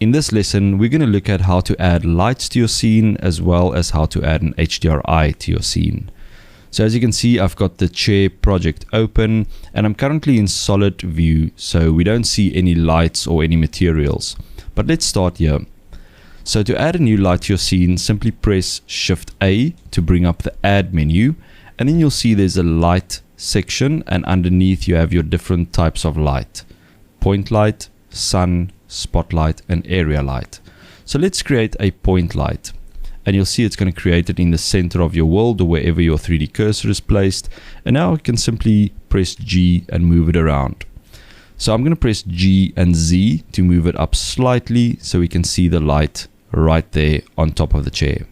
In this lesson, we're going to look at how to add lights to your scene as well as how to add an HDRI to your scene. So as you can see, I've got the chair project open and I'm currently in solid view, so we don't see any lights or any materials. But let's start here. So to add a new light to your scene, simply press Shift A to bring up the add menu, and then you'll see there's a light section, and underneath you have your different types of light: point light, sun, spotlight, and area light. So let's create a point light, and you'll see it's going to create it in the center of your world or wherever your 3D cursor is placed. And now you can simply press G and move it around. So I'm going to press G and Z to move it up slightly so we can see the light right there on top of the chair.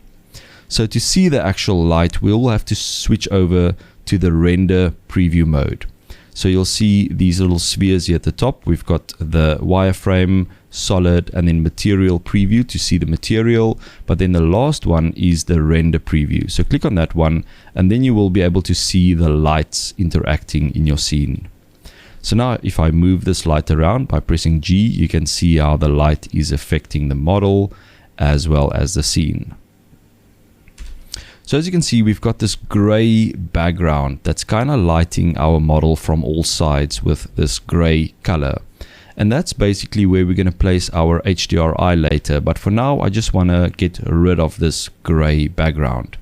So to see the actual light, we'll have to switch over to the render preview mode. So you'll see these little spheres here at the top. We've got the wireframe, solid, and then material preview to see the material. But then the last one is the render preview. So click on that one, and then you will be able to see the lights interacting in your scene. So now if I move this light around by pressing G, you can see how the light is affecting the model as well as the scene. So as you can see, we've got this gray background that's kind of lighting our model from all sides with this gray color. And that's basically where we're going to place our HDRI later. But for now, I just want to get rid of this gray background.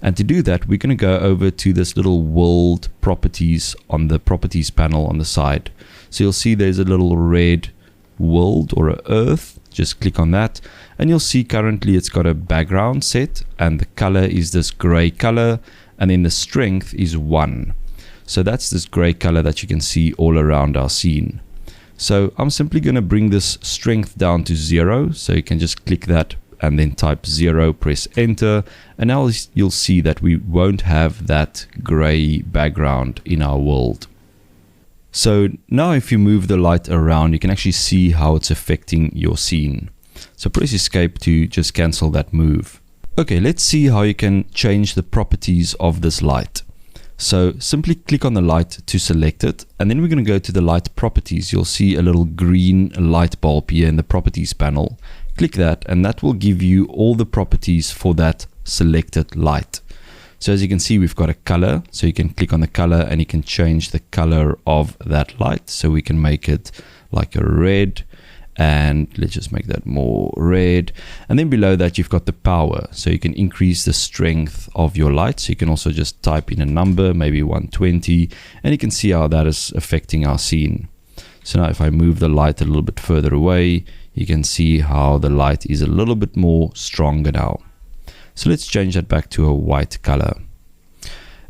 And to do that, we're going to go over to this little world properties on the properties panel on the side. So you'll see there's a little red world or a earth. Just click on that and you'll see currently it's got a background set and the color is this gray color, and then the strength is 1. So that's this gray color that you can see all around our scene. So I'm simply going to bring this strength down to 0. So you can just click that and then type 0, press enter, and now you'll see that we won't have that gray background in our world. So now if you move the light around, you can actually see how it's affecting your scene. So press escape to just cancel that move. Okay, let's see how you can change the properties of this light. So simply click on the light to select it, and then we're going to go to the light properties. You'll see a little green light bulb here in the properties panel. Click that and that will give you all the properties for that selected light. So as you can see, we've got a color, so you can click on the color and you can change the color of that light. So we can make it like a red, and let's just make that more red. And then below that you've got the power, so you can increase the strength of your light. So you can also just type in a number, maybe 120, and you can see how that is affecting our scene. So now if I move the light a little bit further away, you can see how the light is a little bit more stronger now. So let's change that back to a white color.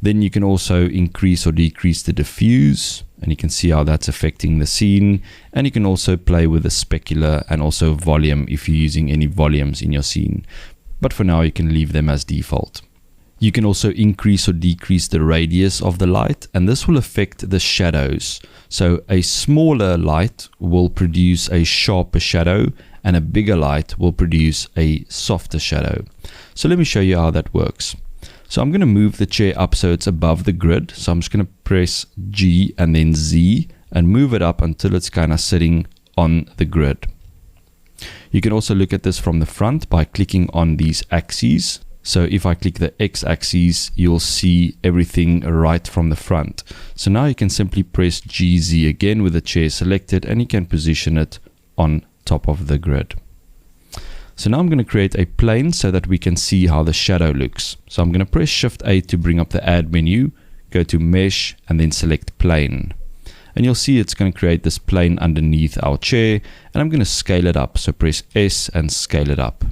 Then you can also increase or decrease the diffuse, and you can see how that's affecting the scene. And you can also play with the specular and also volume if you're using any volumes in your scene. But for now, you can leave them as default. You can also increase or decrease the radius of the light, and this will affect the shadows. So a smaller light will produce a sharper shadow, and a bigger light will produce a softer shadow. So let me show you how that works. So I'm going to move the chair up so it's above the grid. So I'm just going to press G and then Z and move it up until it's kind of sitting on the grid. You can also look at this from the front by clicking on these axes. So if I click the X axis, you'll see everything right from the front. So now you can simply press GZ again with the chair selected, and you can position it on top of the grid. So now I'm going to create a plane so that we can see how the shadow looks. So I'm going to press Shift A to bring up the add menu, go to mesh, and then select plane. And you'll see it's going to create this plane underneath our chair, and I'm going to scale it up. So press S and scale it up.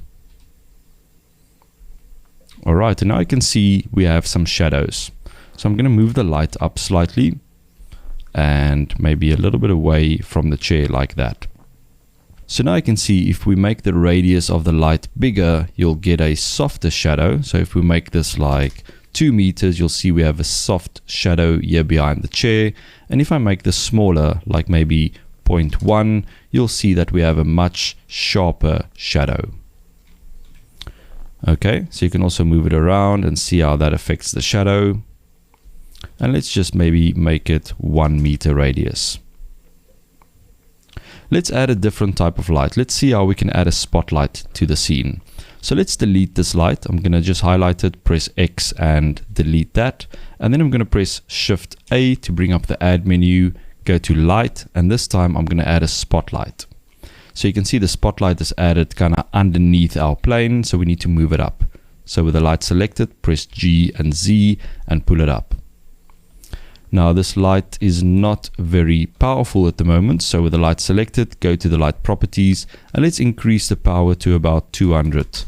Alright, and now you can see we have some shadows. So I'm going to move the light up slightly and maybe a little bit away from the chair like that. So now you can see if we make the radius of the light bigger, you'll get a softer shadow. So if we make this like 2 meters, you'll see we have a soft shadow here behind the chair. And if I make this smaller, like maybe 0.1, you'll see that we have a much sharper shadow. Okay, so you can also move it around and see how that affects the shadow. And let's just maybe make it 1 meter radius. Let's add a different type of light. Let's see how we can add a spotlight to the scene. So let's delete this light. I'm going to just highlight it, press X and delete that. And then I'm going to press Shift A to bring up the add menu, go to light, and this time I'm going to add a spotlight. So you can see the spotlight is added kind of underneath our plane, so we need to move it up. So with the light selected, press G and Z and pull it up. Now this light is not very powerful at the moment, so with the light selected, go to the light properties and let's increase the power to about 200.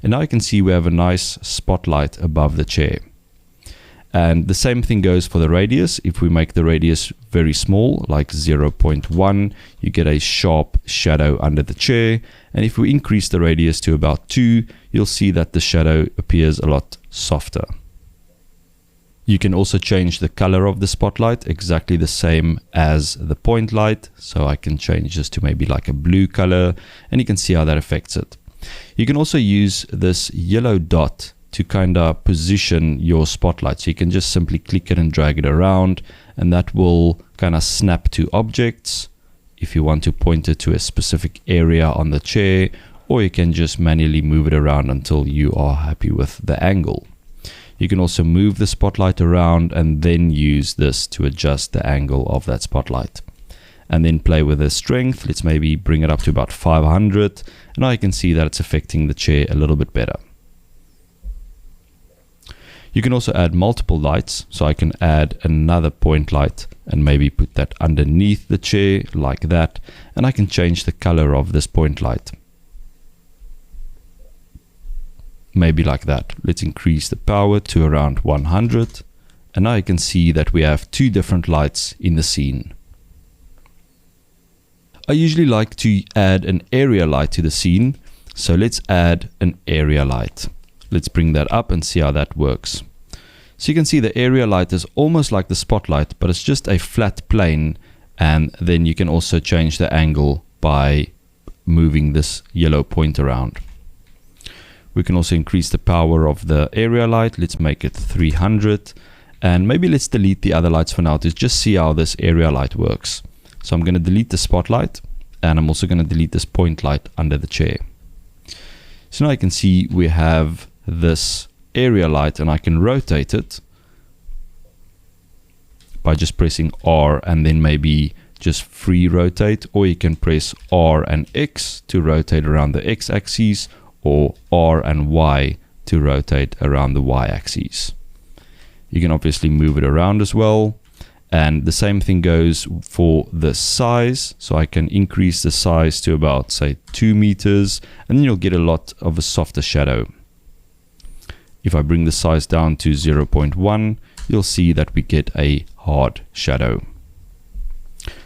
And now you can see we have a nice spotlight above the chair. And the same thing goes for the radius. If we make the radius very small, like 0.1, you get a sharp shadow under the chair. And if we increase the radius to about 2, you'll see that the shadow appears a lot softer. You can also change the color of the spotlight, exactly the same as the point light. So I can change this to maybe like a blue color, and you can see how that affects it. You can also use this yellow dot to kind of position your spotlight. So you can just simply click it and drag it around, and that will kind of snap to objects if you want to point it to a specific area on the chair, or you can just manually move it around until you are happy with the angle. You can also move the spotlight around and then use this to adjust the angle of that spotlight. And then play with the strength. Let's maybe bring it up to about 500. And now you can see that it's affecting the chair a little bit better. You can also add multiple lights. So I can add another point light and maybe put that underneath the chair like that. And I can change the color of this point light. Maybe like that. Let's increase the power to around 100. And now you can see that we have two different lights in the scene. I usually like to add an area light to the scene. So let's add an area light. Let's bring that up and see how that works. So you can see the area light is almost like the spotlight, but it's just a flat plane. And then you can also change the angle by moving this yellow point around. We can also increase the power of the area light. Let's make it 300. And maybe let's delete the other lights for now to just see how this area light works. So I'm going to delete the spotlight, and I'm also going to delete this point light under the chair. So now you can see we have this area light, and I can rotate it by just pressing R and then maybe just free rotate, or you can press R and X to rotate around the X axis, or R and Y to rotate around the Y axis. You can obviously move it around as well. And the same thing goes for the size. So I can increase the size to about, say, 2 meters, and then you'll get a lot of a softer shadow. If I bring the size down to 0.1, you'll see that we get a hard shadow.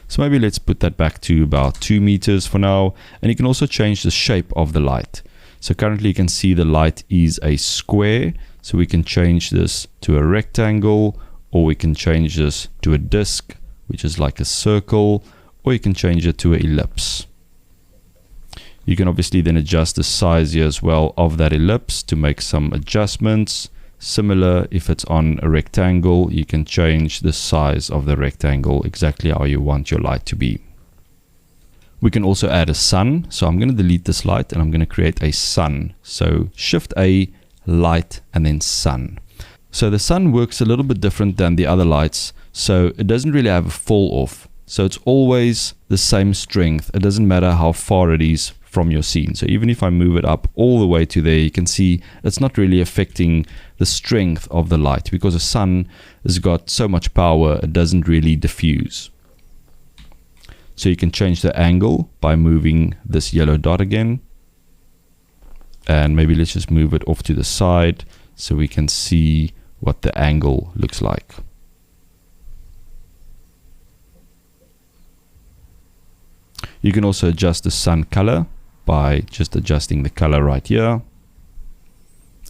So maybe let's put that back to about 2 meters for now. And you can also change the shape of the light. So currently you can see the light is a square. So we can change this to a rectangle, or we can change this to a disc, which is like a circle, or you can change it to an ellipse. You can obviously then adjust the size here as well of that ellipse to make some adjustments. Similar, if it's on a rectangle, you can change the size of the rectangle exactly how you want your light to be. We can also add a sun. So I'm going to delete this light and I'm going to create a sun. So Shift A, light, and then sun. So the sun works a little bit different than the other lights. So it doesn't really have a fall off. So it's always the same strength. It doesn't matter how far it is from your scene. So even if I move it up all the way to there, you can see it's not really affecting the strength of the light, because the sun has got so much power, it doesn't really diffuse. So you can change the angle by moving this yellow dot again. And maybe let's just move it off to the side so we can see what the angle looks like. You can also adjust the sun color by just adjusting the color right here.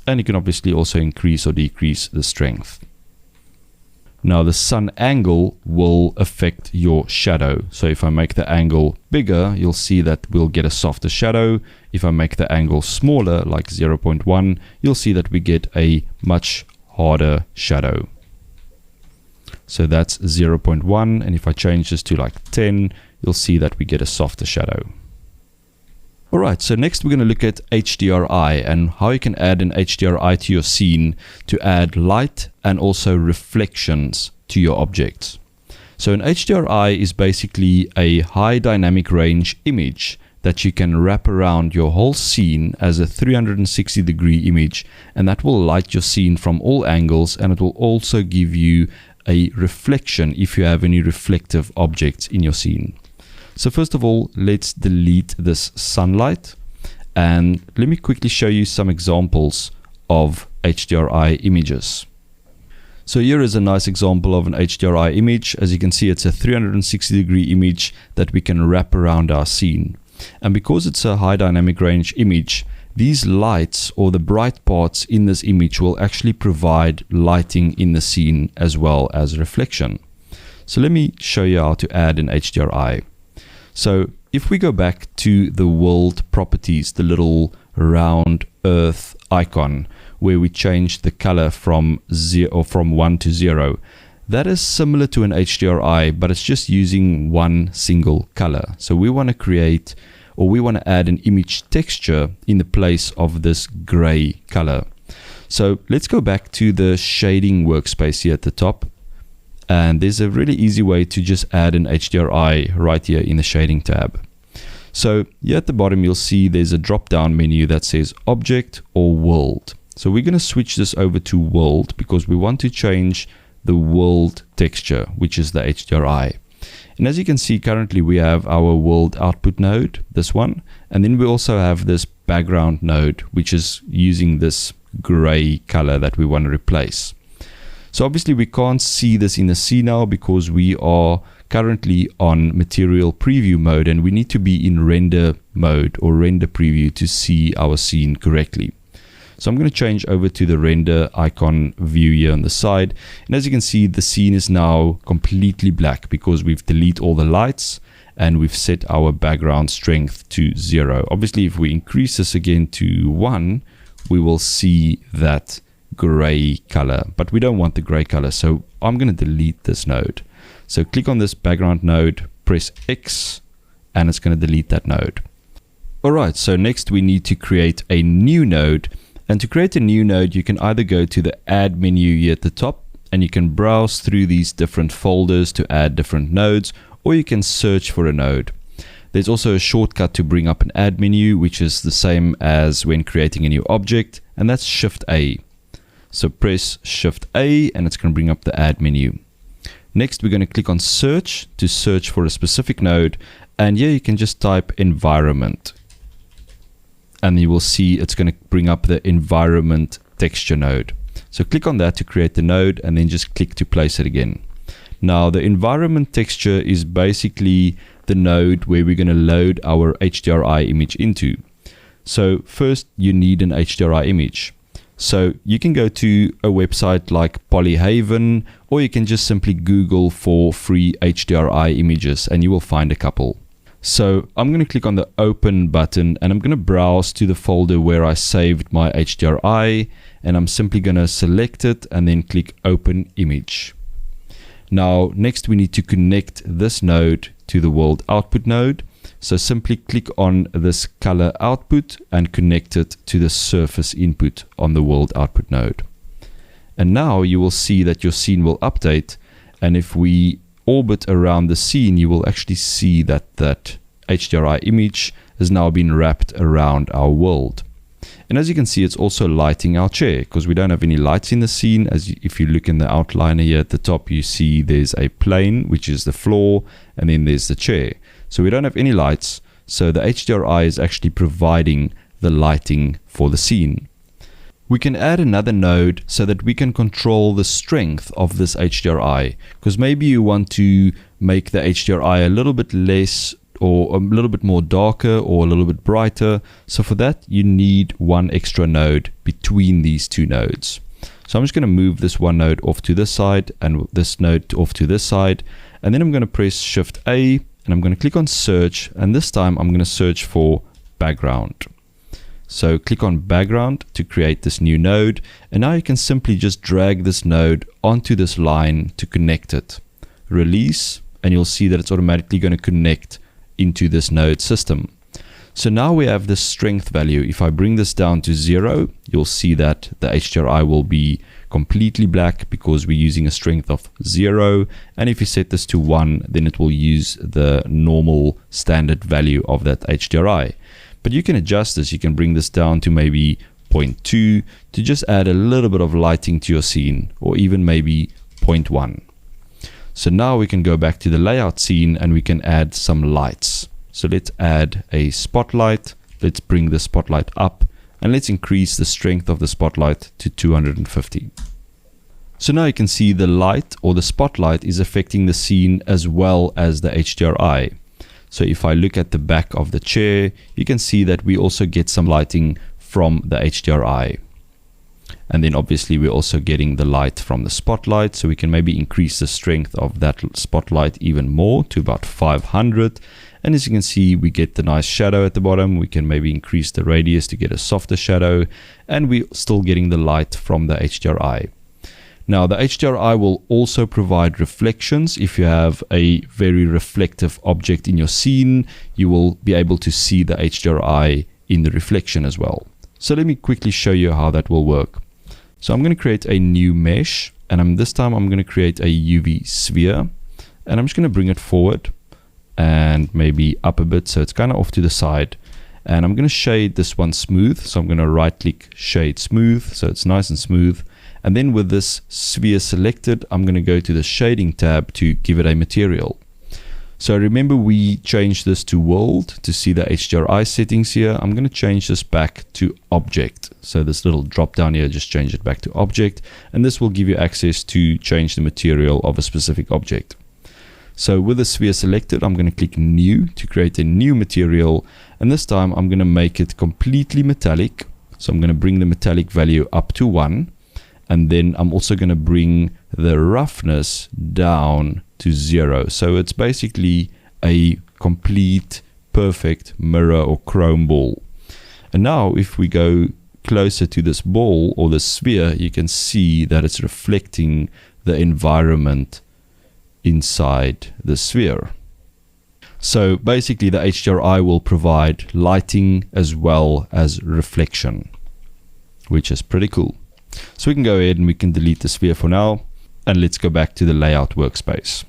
And you can obviously also increase or decrease the strength. Now the sun angle will affect your shadow. So if I make the angle bigger, you'll see that we'll get a softer shadow. If I make the angle smaller, like 0.1, you'll see that we get a much harder shadow. So that's 0.1, and if I change this to like 10, you'll see that we get a softer shadow. Alright, so next we're going to look at HDRI and how you can add an HDRI to your scene to add light and also reflections to your objects. So an HDRI is basically a high dynamic range image that you can wrap around your whole scene as a 360-degree image, and that will light your scene from all angles, and it will also give you a reflection if you have any reflective objects in your scene. So first of all, let's delete this sunlight, and let me quickly show you some examples of HDRI images. So here is a nice example of an HDRI image. As you can see, it's a 360-degree image that we can wrap around our scene. And because it's a high dynamic range image, these lights or the bright parts in this image will actually provide lighting in the scene as well as reflection. So let me show you how to add an HDRI. So if we go back to the world properties, the little round earth icon where we change the color from 1 to 0, that is similar to an HDRI, but it's just using one single color. So we want to create, or we want to add an image texture in the place of this gray color. So let's go back to the shading workspace here at the top. And there's a really easy way to just add an HDRI right here in the shading tab. So here at the bottom, you'll see there's a drop down menu that says object or world. So we're going to switch this over to world because we want to change the world texture, which is the HDRI. And as you can see, currently we have our world output node, this one, and then we also have this background node, which is using this gray color that we want to replace. So obviously we can't see this in the scene now because we are currently on material preview mode, and we need to be in render mode or render preview to see our scene correctly. So I'm going to change over to the render icon view here on the side. And as you can see, the scene is now completely black because we've deleted all the lights and we've set our background strength to 0. Obviously, if we increase this again to 1, we will see that gray color, but we don't want the gray color. So I'm going to delete this node. So click on this background node, press X, and it's going to delete that node. All right, so next we need to create a new node. And to create a new node, you can either go to the add menu here at the top, and you can browse through these different folders to add different nodes, or you can search for a node. There's also a shortcut to bring up an add menu, which is the same as when creating a new object, and that's Shift A. So press Shift A and it's going to bring up the add menu. Next, we're going to click on search to search for a specific node, and here you can just type environment. And you will see it's going to bring up the environment texture node. So click on that to create the node and then just click to place it again. Now the environment texture is basically the node where we're going to load our HDRI image into. So first you need an HDRI image. So you can go to a website like Polyhaven, or you can just simply Google for free HDRI images and you will find a couple. So I'm going to click on the open button and I'm going to browse to the folder where I saved my HDRI, and I'm simply going to select it and then click open image. Now next we need to connect this node to the world output node. So simply click on this color output and connect it to the surface input on the world output node. And now you will see that your scene will update, and if we orbit around the scene, you will actually see that that HDRI image has now been wrapped around our world. And as you can see, it's also lighting our chair because we don't have any lights in the scene. If you look in the outliner here at the top, you see there's a plane, which is the floor, and then there's the chair. So we don't have any lights, so the HDRI is actually providing the lighting for the scene. We can add another node so that we can control the strength of this HDRI, because maybe you want to make the HDRI a little bit less or a little bit more darker or a little bit brighter. So for that you need one extra node between these two nodes. So I'm just going to move this one node off to this side and this node off to this side, and then I'm going to press Shift A and I'm going to click on search, and this time I'm going to search for background. So click on background to create this new node, and now you can simply just drag this node onto this line to connect it. Release, and you'll see that it's automatically going to connect into this node system. So now we have the strength value. If I bring this down to 0, you'll see that the HDRI will be completely black because we're using a strength of 0. And if you set this to 1, then it will use the normal standard value of that HDRI. But you can adjust this. You can bring this down to maybe 0.2 to just add a little bit of lighting to your scene, or even maybe 0.1. So now we can go back to the layout scene and we can add some lights. So let's add a spotlight. Let's bring the spotlight up and let's increase the strength of the spotlight to 250. So now you can see the light or the spotlight is affecting the scene as well as the HDRI. So if I look at the back of the chair, you can see that we also get some lighting from the HDRI. And then obviously we're also getting the light from the spotlight, so we can maybe increase the strength of that spotlight even more to about 500. And as you can see, we get the nice shadow at the bottom. We can maybe increase the radius to get a softer shadow, and we're still getting the light from the HDRI. Now the HDRI will also provide reflections. If you have a very reflective object in your scene, you will be able to see the HDRI in the reflection as well. So let me quickly show you how that will work. So I'm going to create a new mesh, and this time I'm going to create a UV sphere, and I'm just going to bring it forward and maybe up a bit so it's kind of off to the side. And I'm going to shade this one smooth. So I'm going to right click shade smooth so it's nice and smooth. And then with this sphere selected, I'm going to go to the shading tab to give it a material. So remember, we changed this to world to see the HDRI settings here. I'm going to change this back to object. So this little drop down here, just change it back to object. And this will give you access to change the material of a specific object. So with the sphere selected, I'm going to click new to create a new material. And this time I'm going to make it completely metallic. So I'm going to bring the metallic value up to 1. And then I'm also going to bring the roughness down to 0. So it's basically a complete perfect mirror or chrome ball. And now if we go closer to this ball or the sphere, you can see that it's reflecting the environment inside the sphere. So basically the HDRI will provide lighting as well as reflection, which is pretty cool. So we can go ahead and we can delete the sphere for now, and let's go back to the layout workspace.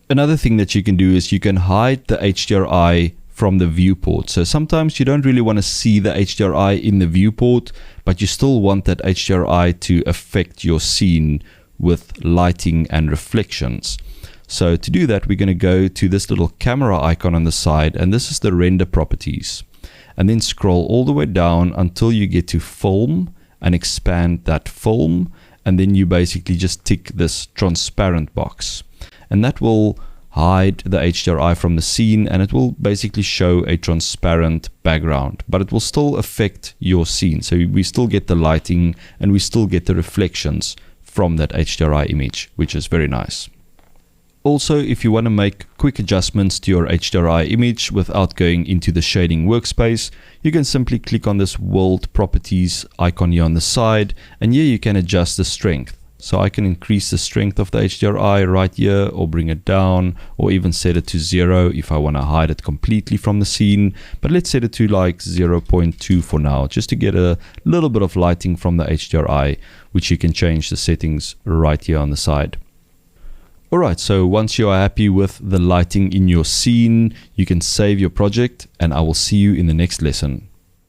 Another thing that you can do is you can hide the HDRI from the viewport. So sometimes you don't really want to see the HDRI in the viewport, but you still want that HDRI to affect your scene with lighting and reflections. So to do that, we're going to go to this little camera icon on the side, and this is the render properties. And then scroll all the way down until you get to film, and expand that film, and then you basically just tick this transparent box, and that will hide the HDRI from the scene, and it will basically show a transparent background, but it will still affect your scene. So we still get the lighting and we still get the reflections from that HDRI image, which is very nice. Also, if you want to make quick adjustments to your HDRI image without going into the shading workspace, you can simply click on this world properties icon here on the side, and here you can adjust the strength. So I can increase the strength of the HDRI right here, or bring it down, or even set it to 0 if I want to hide it completely from the scene. But let's set it to like 0.2 for now, just to get a little bit of lighting from the HDRI, which you can change the settings right here on the side. Alright, so once you are happy with the lighting in your scene, you can save your project, and I will see you in the next lesson.